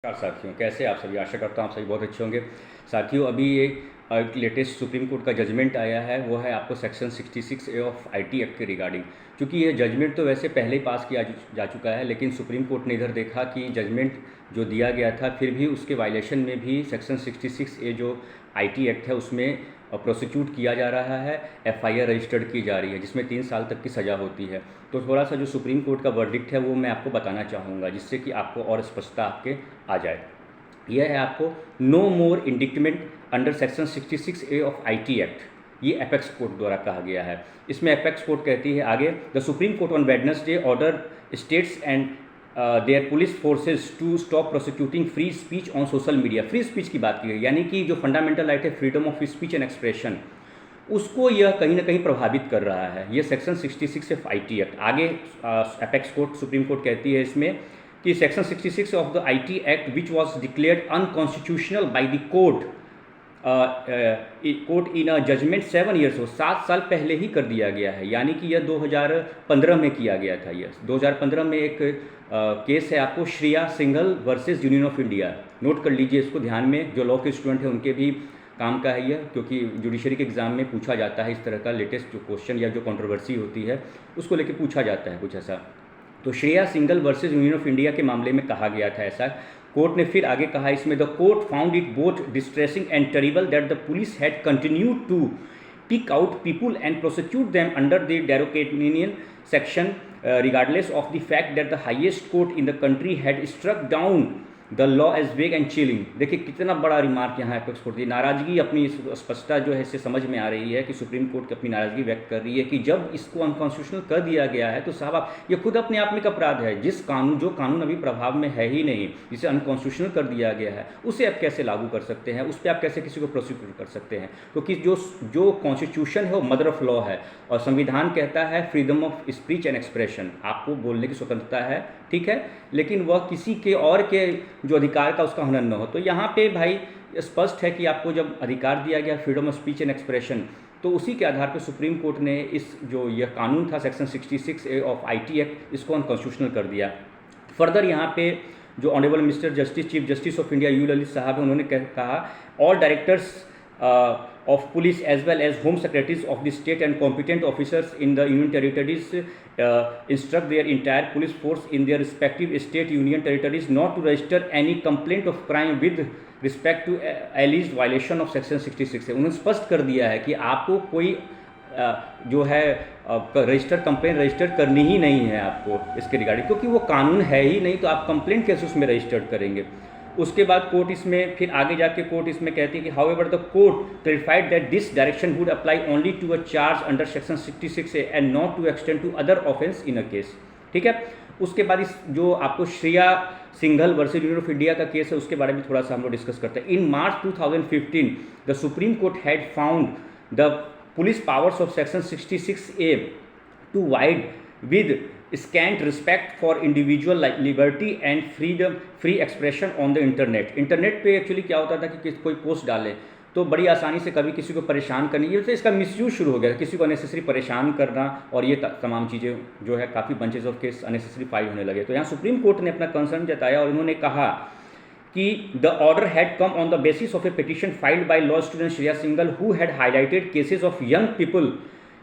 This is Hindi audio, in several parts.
नमस्कार साथियों, कैसे आप सभी। आशा करता हूँ आप सभी बहुत अच्छे होंगे। साथियों, अभी एक लेटेस्ट सुप्रीम कोर्ट का जजमेंट आया है, वो है आपको section 66A of IT act के रिगार्डिंग। क्योंकि ये जजमेंट तो वैसे पहले ही पास किया जा चुका है, लेकिन सुप्रीम कोर्ट ने इधर देखा कि जजमेंट जो दिया गया था फिर भी उसके वायलेशन में भी सेक्शन 66A जो आईटी एक्ट है उसमें प्रोसिक्यूट किया जा रहा है, एफआईआर रजिस्टर्ड की जा रही है, जिसमें 3 साल तक की सज़ा होती है। तो थोड़ा सा जो सुप्रीम कोर्ट का वर्डिक्ट है वो मैं आपको बताना चाहूँगा, जिससे कि आपको और स्पष्टता आपके आ जाए। यह है आपको no more indictment under section 66A of IT act. ये एपेक्स कोर्ट द्वारा कहा गया है। इसमें एपेक्स कोर्ट कहती है आगे, the supreme court on Wednesday order states and their police forces to stop prosecuting free speech on social media. Free speech की बात की गई, यानी कि जो फंडामेंटल राइट है freedom of speech and expression, उसको यह कहीं ना कहीं प्रभावित कर रहा है। ये सेक्शन 66 ऑफ आईटी एक्ट। आगे एपेक्स कोर्ट सुप्रीम कोर्ट कहती है इसमें कि section 66 of the IT act which was declared unconstitutional by the court in a judgement 7 years हो, 7 साल पहले ही कर दिया गया है। यानी कि यह 2015 में किया गया था। यह 2015 में एक केस है आपको Shreya Singhal versus union of India. Note कर लीजिए इसको ध्यान में, जो लॉ के स्टूडेंट हैं उनके भी काम का है यह, क्योंकि जुडिशरी के एग्ज़ाम में पूछा जाता है इस तरह का लेटेस्ट जो क्वेश्चन या जो कंट्रोवर्सी होती है उसको लेके पूछा जाता है कुछ ऐसा। तो Shreya Singhal versus union of India के मामले में कहा गया था ऐसा। कोर्ट ने फिर आगे कहा इसमें, the court found it both distressing and terrible that the police had continued to pick out people and prosecute them under the derogation section regardless of the fact that the highest court in the country had struck down the law as vague and chilling. देखिए कितना बड़ा रिमार्क यहाँ एपेक्स कोर्ट की नाराज़गी, अपनी स्पष्टता जो है इससे समझ में आ रही है कि सुप्रीम कोर्ट की अपनी नाराज़गी व्यक्त कर रही है कि जब इसको अनकॉन्स्टिट्यूशनल कर दिया गया है तो साहब आप ये खुद अपने आप में एक अपराध है। जो कानून अभी प्रभाव में है ही नहीं, जिसे अनकॉन्स्टिट्यूशनल कर दिया गया है, उसे आप कैसे लागू कर सकते हैं, उस पर आप कैसे किसी को प्रोसिक्यूट कर सकते हैं। क्योंकि जो कॉन्स्टिट्यूशन है वो मदर ऑफ लॉ है, और संविधान कहता है freedom of speech and expression, आपको बोलने की स्वतंत्रता है, ठीक है, लेकिन वह किसी के और के जो अधिकार का उसका हनन न हो। तो यहाँ पे भाई स्पष्ट है कि आपको जब अधिकार दिया गया freedom of speech and expression, तो उसी के आधार पर सुप्रीम कोर्ट ने इस जो यह कानून था section 66A of IT act, इसको अनकॉन्स्टिट्यूशनल कर दिया। फर्दर यहाँ पे जो honourable mister justice chief justice of India you Lalit साहब है, उन्होंने कहा all directors of police as well as home secretaries of the state and competent officers in the union territories instruct their entire police force in their respective state union territories not to register any complaint of crime with respect to alleged violation of section 66 है। उन्होंने स्पष्ट कर दिया है कि आपको कोई जो है रजिस्टर कंप्लेंट रजिस्टर करनी ही नहीं है आपको इसके रिगार्डिंग, क्योंकि वो कानून है ही नहीं, तो आप कंप्लेंट कैसे उसमें रजिस्टर्ड करेंगे। उसके बाद कोर्ट इसमें फिर आगे जाके कोर्ट इसमें कहती है कि however the court clarified that this direction would apply only to a charge under section 66A and not to extend to other offence in a case, ठीक है। उसके बाद इस जो आपको Shreya Singhal versus union of India का केस है उसके बारे में थोड़ा सा हम लोग डिस्कस करते हैं। In March 2015 the supreme court had found the police powers of section 66A too wide with scant respect for individual liberty and freedom free expression on the internet पे एक्चुअली क्या होता था कि कोई पोस्ट डाले तो बड़ी आसानी से कभी किसी को परेशान करनी, ये तो इसका मिसयूज शुरू हो गया, किसी को अननेसेसरी परेशान करना, और ये तमाम चीज़ें जो है काफ़ी bunches of case unnecessary file होने लगे। तो यहाँ सुप्रीम कोर्ट ने अपना कंसर्न जताया और उन्होंने कहा कि the order had come on the basis of A petition filed by law student Shreya Singhal who had highlighted cases of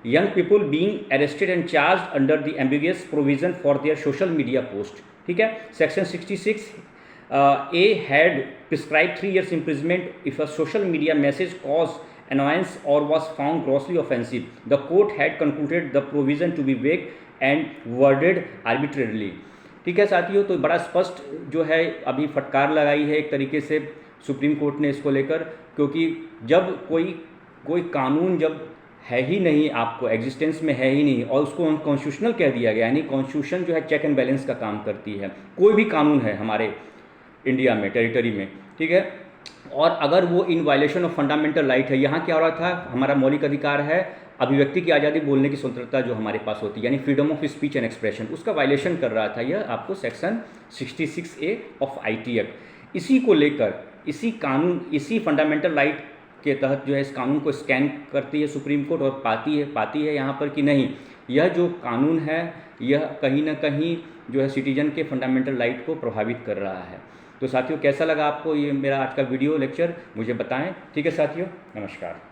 young people being arrested and charged under the ambiguous provision for their social media post, ठीक है। Section 66A had prescribed 3 years imprisonment if a social media message caused annoyance or was found grossly offensive. The court had concluded the provision to be vague and worded arbitrarily, ठीक है साथियों। तो बड़ा स्पष्ट जो है अभी फटकार लगाई है एक तरीके से सुप्रीम कोर्ट ने इसको लेकर, क्योंकि जब कोई कानून जब है ही नहीं, आपको एग्जिस्टेंस में है ही नहीं, और उसको अनकॉन्स्टिट्यूशनल कह दिया गया, यानी कॉन्स्टिट्यूशन जो है चेक एंड बैलेंस का काम करती है, कोई भी कानून है हमारे इंडिया में टेरिटरी में, ठीक है, और अगर वो in violation of fundamental right है, यहाँ क्या हो रहा था, हमारा मौलिक अधिकार है अभिव्यक्ति की आज़ादी, बोलने की स्वतंत्रता जो हमारे पास होती है, यानी freedom of speech and expression, उसका वायलेशन कर रहा था यह आपको section 66A of IT act. इसी को लेकर इसी फंडामेंटल राइट के तहत जो है इस कानून को स्कैन करती है सुप्रीम कोर्ट और पाती है यहाँ पर कि नहीं, यह जो कानून है यह कहीं ना कहीं जो है सिटीजन के फंडामेंटल राइट को प्रभावित कर रहा है। तो साथियों कैसा लगा आपको ये मेरा आज का वीडियो लेक्चर, मुझे बताएं। ठीक है साथियों, नमस्कार।